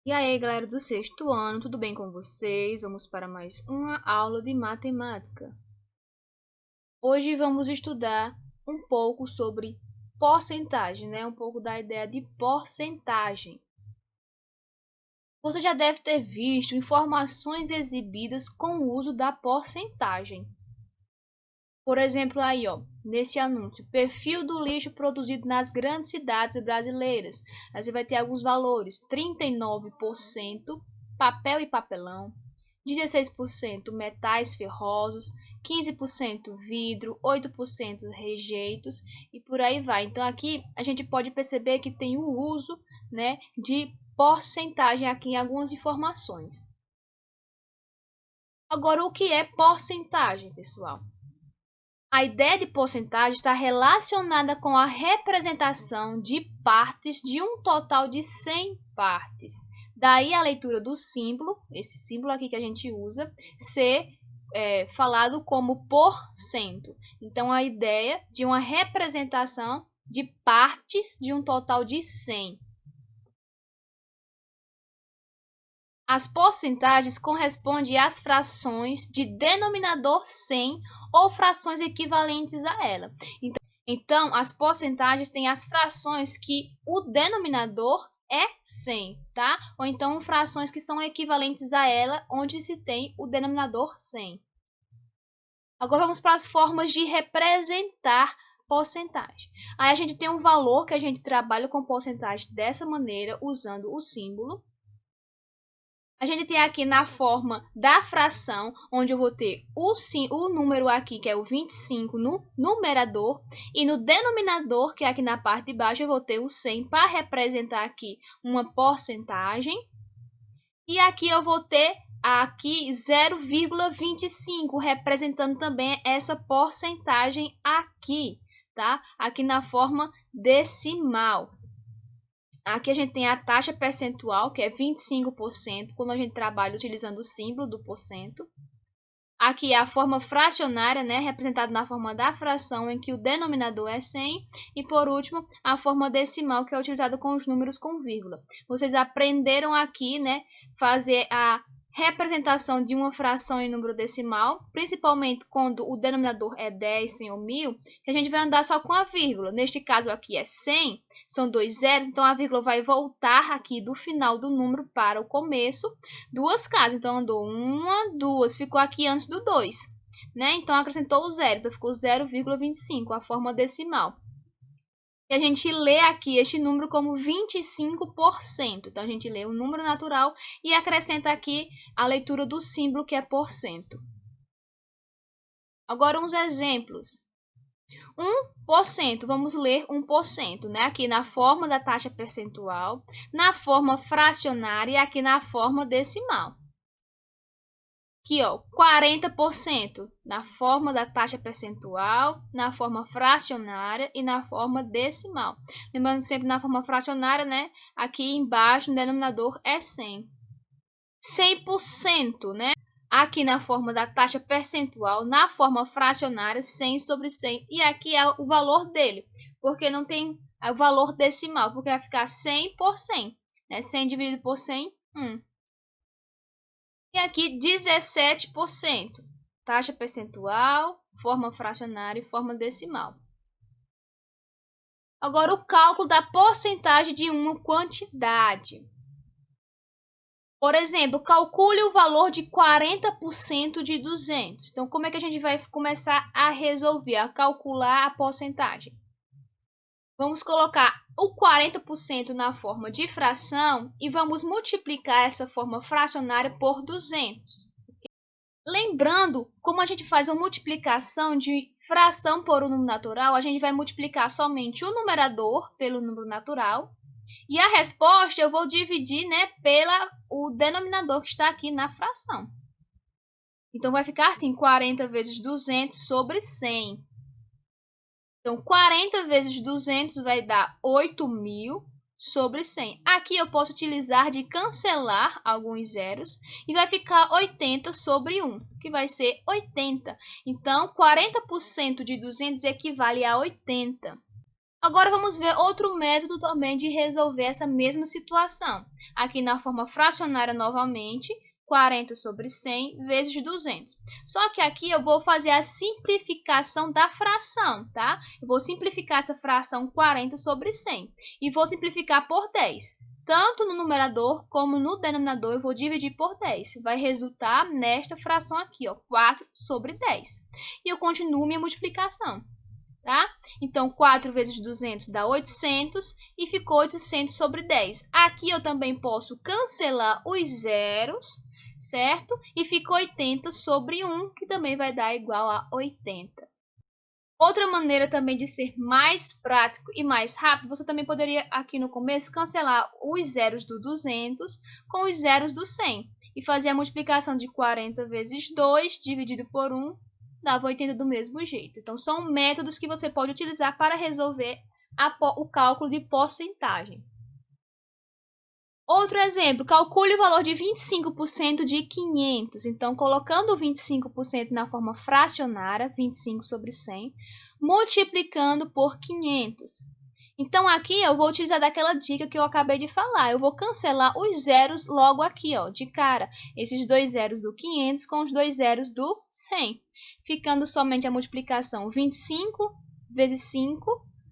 E aí, galera do sexto ano, tudo bem com vocês? Vamos para mais uma aula de matemática. Hoje vamos estudar um pouco sobre porcentagem, né? Um pouco da ideia de porcentagem. Você já deve ter visto informações exibidas com o uso da porcentagem. Por exemplo, aí, ó, nesse anúncio, perfil do lixo produzido nas grandes cidades brasileiras. Aí você vai ter alguns valores: 39% papel e papelão, 16% metais ferrosos, 15% vidro, 8% rejeitos e por aí vai. Então aqui a gente pode perceber que tem o uso, né, de porcentagem aqui em algumas informações. Agora, o que é porcentagem, pessoal? A ideia de porcentagem está relacionada com a representação de partes de um total de 100 partes. Daí a leitura do símbolo, esse símbolo aqui que a gente usa, ser falado como porcento. Então, a ideia de uma representação de partes de um total de 100. As porcentagens correspondem às frações de denominador 100 ou frações equivalentes a ela. Então, as porcentagens têm as frações que o denominador é 100, tá? Ou então, frações que são equivalentes a ela, onde se tem o denominador 100. Agora, vamos para as formas de representar porcentagem. Aí, a gente tem um valor que a gente trabalha com porcentagem dessa maneira, usando o símbolo. A gente tem aqui na forma da fração, onde eu vou ter o número aqui, que é o 25, no numerador. E no denominador, que é aqui na parte de baixo, eu vou ter o 100 para representar aqui uma porcentagem. E aqui eu vou ter aqui 0,25, representando também essa porcentagem aqui, tá? Aqui na forma decimal. Aqui a gente tem a taxa percentual, que é 25%, quando a gente trabalha utilizando o símbolo do porcento. Aqui é a forma fracionária, né, representada na forma da fração, em que o denominador é 100. E, por último, a forma decimal, que é utilizada com os números com vírgula. Vocês aprenderam aqui, né, fazer a representação de uma fração em número decimal, principalmente quando o denominador é 10, 100 ou 1000, que a gente vai andar só com a vírgula. Neste caso aqui é 100, são dois zeros, então a vírgula vai voltar aqui do final do número para o começo. Duas casas, então andou uma, duas, ficou aqui antes do 2, né? Então acrescentou o zero, então ficou 0,25, a forma decimal. E a gente lê aqui este número como 25%. Então, a gente lê o número natural e acrescenta aqui a leitura do símbolo, que é porcento. Agora, uns exemplos. 1%, vamos ler 1%, né? Aqui na forma da taxa percentual, na forma fracionária e aqui na forma decimal. Aqui, ó, 40% na forma da taxa percentual, na forma fracionária e na forma decimal. Lembrando sempre na forma fracionária, né? Aqui embaixo, no denominador é 100. 100%, né? Aqui na forma da taxa percentual, na forma fracionária, 100 sobre 100. E aqui é o valor dele, porque não tem o valor decimal, porque vai ficar 100 por 100. Né? 100 dividido por 100, 1. E aqui 17%, taxa percentual, forma fracionária e forma decimal. Agora o cálculo da porcentagem de uma quantidade. Por exemplo, calcule o valor de 40% de 200. Então, como é que a gente vai começar a resolver, a calcular a porcentagem? Vamos colocar o 40% na forma de fração e vamos multiplicar essa forma fracionária por 200. Lembrando, como a gente faz uma multiplicação de fração por um número natural, a gente vai multiplicar somente o numerador pelo número natural. E a resposta eu vou dividir, né, pelo denominador que está aqui na fração. Então, vai ficar assim, 40 vezes 200 sobre 100. Então, 40 vezes 200 vai dar 8.000 sobre 100. Aqui eu posso utilizar de cancelar alguns zeros e vai ficar 80 sobre 1, que vai ser 80. Então, 40% de 200 equivale a 80. Agora vamos ver outro método também de resolver essa mesma situação. Aqui na forma fracionária novamente, 40 sobre 100 vezes 200. Só que aqui eu vou fazer a simplificação da fração, tá? Eu vou simplificar essa fração 40 sobre 100 e vou simplificar por 10. Tanto no numerador como no denominador eu vou dividir por 10. Vai resultar nesta fração aqui, ó, 4 sobre 10. E eu continuo minha multiplicação, tá? Então, 4 vezes 200 dá 800 e ficou 800 sobre 10. Aqui eu também posso cancelar os zeros, certo? E ficou 80 sobre 1, que também vai dar igual a 80. Outra maneira também de ser mais prático e mais rápido, você também poderia aqui no começo cancelar os zeros do 200 com os zeros do 100 e fazer a multiplicação de 40 vezes 2 dividido por 1, dava 80 do mesmo jeito. Então, são métodos que você pode utilizar para resolver o cálculo de porcentagem. Outro exemplo, calcule o valor de 25% de 500. Então, colocando o 25% na forma fracionária, 25 sobre 100, multiplicando por 500. Então, aqui eu vou utilizar daquela dica que eu acabei de falar. Eu vou cancelar os zeros logo aqui, ó, de cara. Esses dois zeros do 500 com os dois zeros do 100. Ficando somente a multiplicação 25 vezes 5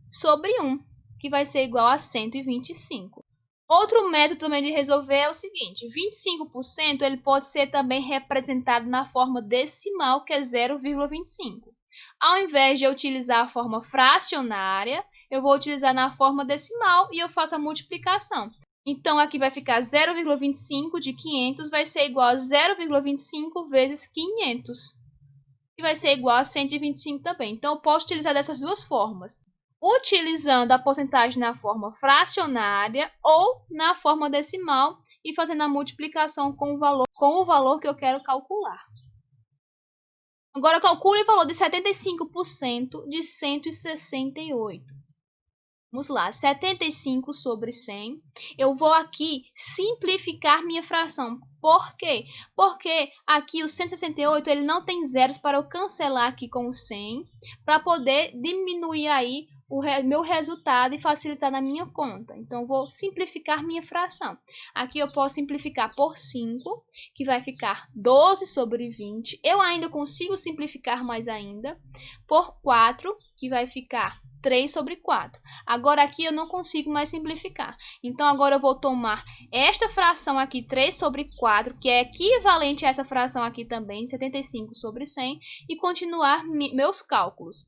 sobre 1, que vai ser igual a 125. Outro método também de resolver é o seguinte, 25% ele pode ser também representado na forma decimal, que é 0,25. Ao invés de eu utilizar a forma fracionária, eu vou utilizar na forma decimal e eu faço a multiplicação. Então, aqui vai ficar 0,25 de 500 vai ser igual a 0,25 vezes 500, que vai ser igual a 125 também. Então, eu posso utilizar dessas duas formas, utilizando a porcentagem na forma fracionária ou na forma decimal e fazendo a multiplicação com o valor que eu quero calcular. Agora, calcule o valor de 75% de 168. Vamos lá, 75 sobre 100. Eu vou aqui simplificar minha fração. Por quê? Porque aqui o 168 ele não tem zeros para eu cancelar aqui com o 100, para poder diminuir aí o meu resultado e facilitar na minha conta. Então, vou simplificar minha fração. Aqui eu posso simplificar por 5, que vai ficar 12 sobre 20. Eu ainda consigo simplificar mais ainda. Por 4, que vai ficar 3 sobre 4. Agora, aqui eu não consigo mais simplificar. Então, agora eu vou tomar esta fração aqui, 3 sobre 4, que é equivalente a essa fração aqui também, 75 sobre 100, e continuar meus cálculos.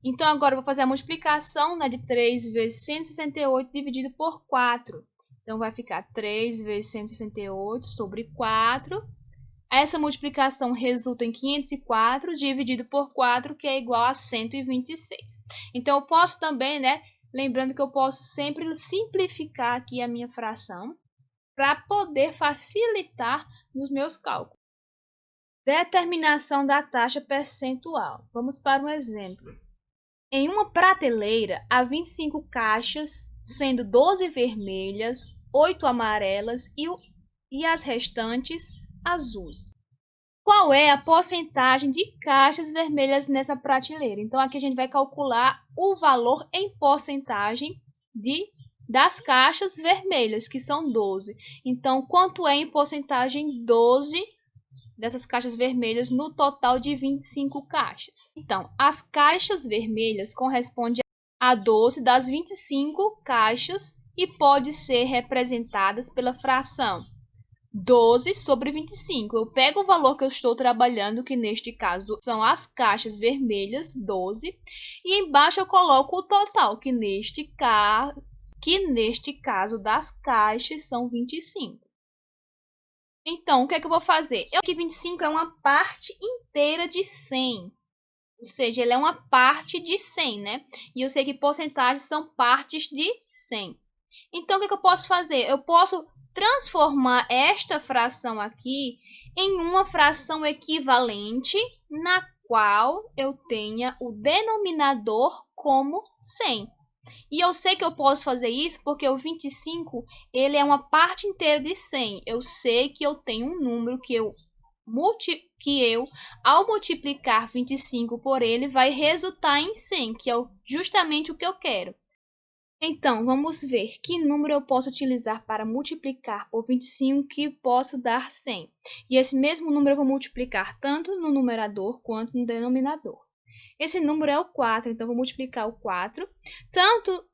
Então, agora eu vou fazer a multiplicação, né, de 3 vezes 168 dividido por 4. Então, vai ficar 3 vezes 168 sobre 4. Essa multiplicação resulta em 504 dividido por 4, que é igual a 126. Então, eu posso também, né, lembrando que eu posso sempre simplificar aqui a minha fração para poder facilitar nos meus cálculos. Determinação da taxa percentual. Vamos para um exemplo. Em uma prateleira, há 25 caixas, sendo 12 vermelhas, 8 amarelas e as restantes azuis. Qual é a porcentagem de caixas vermelhas nessa prateleira? Então, aqui a gente vai calcular o valor em porcentagem das caixas vermelhas, que são 12. Então, quanto é em porcentagem 12 dessas caixas vermelhas no total de 25 caixas? Então, as caixas vermelhas correspondem a 12 das 25 caixas e pode ser representadas pela fração 12 sobre 25. Eu pego o valor que eu estou trabalhando, que neste caso são as caixas vermelhas, 12, e embaixo eu coloco o total, que neste caso das caixas são 25. Então, o que é que eu vou fazer? Aqui 25 é uma parte inteira de 100. Ou seja, ele é uma parte de 100, né? E eu sei que porcentagens são partes de 100. Então, o que é que eu posso fazer? Eu posso transformar esta fração aqui em uma fração equivalente na qual eu tenha o denominador como 100. E eu sei que eu posso fazer isso porque o 25 ele é uma parte inteira de 100. Eu sei que eu tenho um número que eu ao multiplicar 25 por ele, vai resultar em 100, que é justamente o que eu quero. Então, vamos ver que número eu posso utilizar para multiplicar por 25 que posso dar 100. E esse mesmo número eu vou multiplicar tanto no numerador quanto no denominador. Esse número é o 4, então eu vou multiplicar o 4, tanto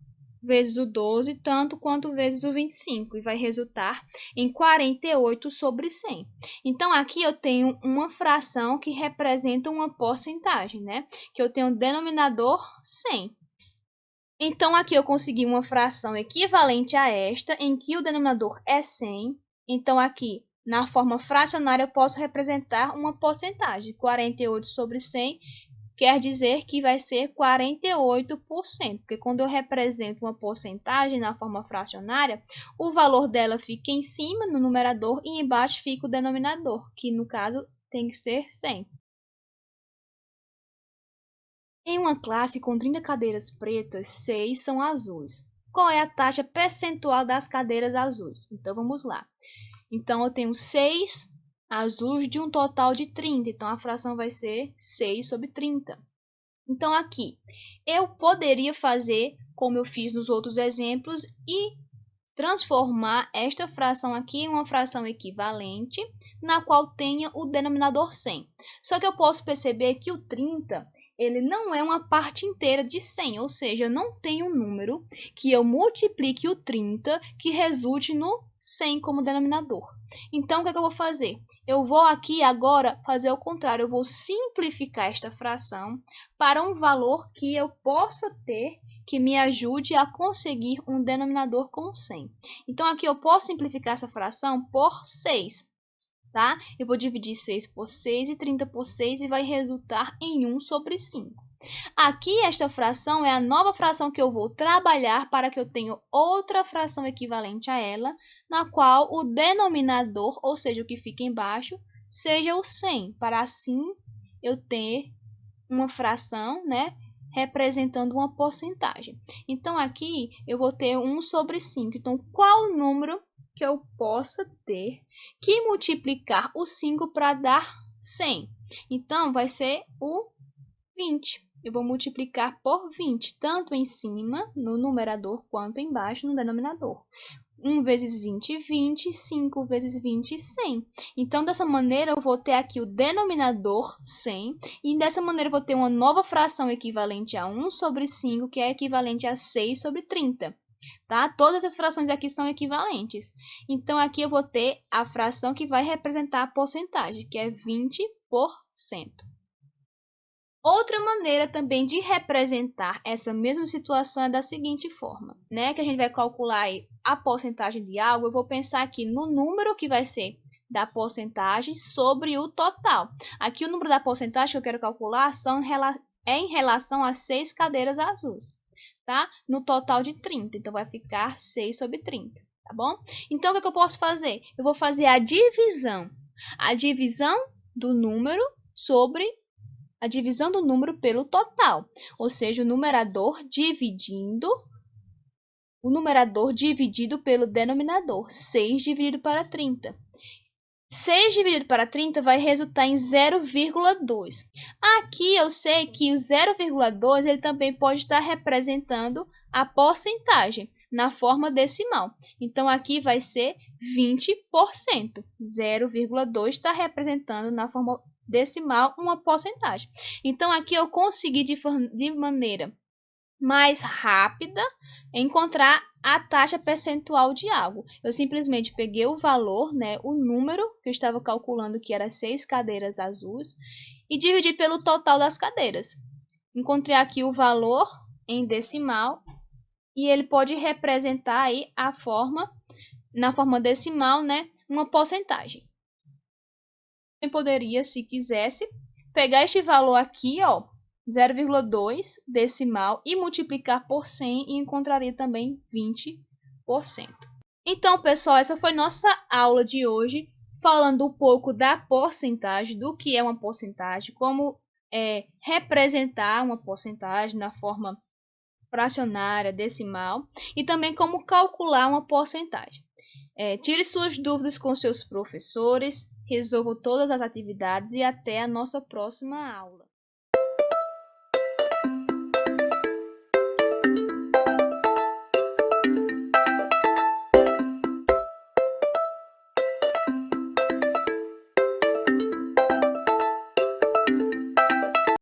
vezes o 12, tanto quanto vezes o 25, e vai resultar em 48 sobre 100. Então, aqui eu tenho uma fração que representa uma porcentagem, né? Que eu tenho o denominador 100. Então, aqui eu consegui uma fração equivalente a esta, em que o denominador é 100. Então, aqui, na forma fracionária, eu posso representar uma porcentagem. 48 sobre 100 quer dizer que vai ser 48%, porque quando eu represento uma porcentagem na forma fracionária, o valor dela fica em cima, no numerador, e embaixo fica o denominador, que no caso tem que ser 100. Em uma classe com 30 cadeiras pretas, 6 são azuis. Qual é a taxa percentual das cadeiras azuis? Então, vamos lá. Então, eu tenho 6 azuis de um total de 30. Então, a fração vai ser 6 sobre 30. Então, aqui, eu poderia fazer como eu fiz nos outros exemplos e transformar esta fração aqui em uma fração equivalente, na qual tenha o denominador 100. Só que eu posso perceber que o 30, ele não é uma parte inteira de 100, ou seja, eu não tenho um número que eu multiplique o 30 que resulte no 100 como denominador. Então, o que é que eu vou fazer? Eu vou aqui agora fazer o contrário, eu vou simplificar esta fração para um valor que eu possa ter que me ajude a conseguir um denominador com 100. Então, aqui eu posso simplificar essa fração por 6, tá? Eu vou dividir 6 por 6 e 30 por 6 e vai resultar em 1 sobre 5. Aqui, esta fração é a nova fração que eu vou trabalhar para que eu tenha outra fração equivalente a ela, na qual o denominador, ou seja, o que fica embaixo, seja o 100, para assim eu ter uma fração, né, representando uma porcentagem. Então, aqui eu vou ter 1 sobre 5. Então, qual o número que eu possa ter que multiplicar o 5 para dar 100? Então, vai ser o 20. Eu vou multiplicar por 20, tanto em cima, no numerador, quanto embaixo, no denominador. 1 vezes 20, 20. 5 vezes 20, 100. Então, dessa maneira, eu vou ter aqui o denominador 100. E dessa maneira, eu vou ter uma nova fração equivalente a 1 sobre 5, que é equivalente a 6 sobre 30. Tá? Todas as frações aqui são equivalentes. Então, aqui eu vou ter a fração que vai representar a porcentagem, que é 20%. Outra maneira também de representar essa mesma situação é da seguinte forma, né? Que a gente vai calcular aí a porcentagem de algo, eu vou pensar aqui no número que vai ser da porcentagem sobre o total. Aqui o número da porcentagem que eu quero calcular é em relação a 6 cadeiras azuis, tá? No total de 30, então vai ficar 6 sobre 30, tá bom? Então, o que eu posso fazer? Eu vou fazer a divisão do número sobre a divisão do número pelo total, ou seja, o numerador dividido pelo denominador, 6 dividido para 30. 6 dividido para 30 vai resultar em 0,2. Aqui eu sei que o 0,2 ele também pode estar representando a porcentagem na forma decimal. Então, aqui vai ser 20%. 0,2 está representando na forma decimal uma porcentagem. Então, aqui eu consegui de maneira mais rápida encontrar a taxa percentual de algo. Eu simplesmente peguei o valor, né, o número que eu estava calculando, que era 6 cadeiras azuis, e dividi pelo total das cadeiras. Encontrei aqui o valor em decimal e ele pode representar aí na forma decimal, né, uma porcentagem. Eu poderia, se quisesse, pegar este valor aqui, ó, 0,2 decimal e multiplicar por 100 e encontraria também 20%. Então, pessoal, essa foi nossa aula de hoje, falando um pouco da porcentagem, do que é uma porcentagem, como representar uma porcentagem na forma fracionária, decimal e também como calcular uma porcentagem. Tire suas dúvidas com seus professores, resolva todas as atividades e até a nossa próxima aula.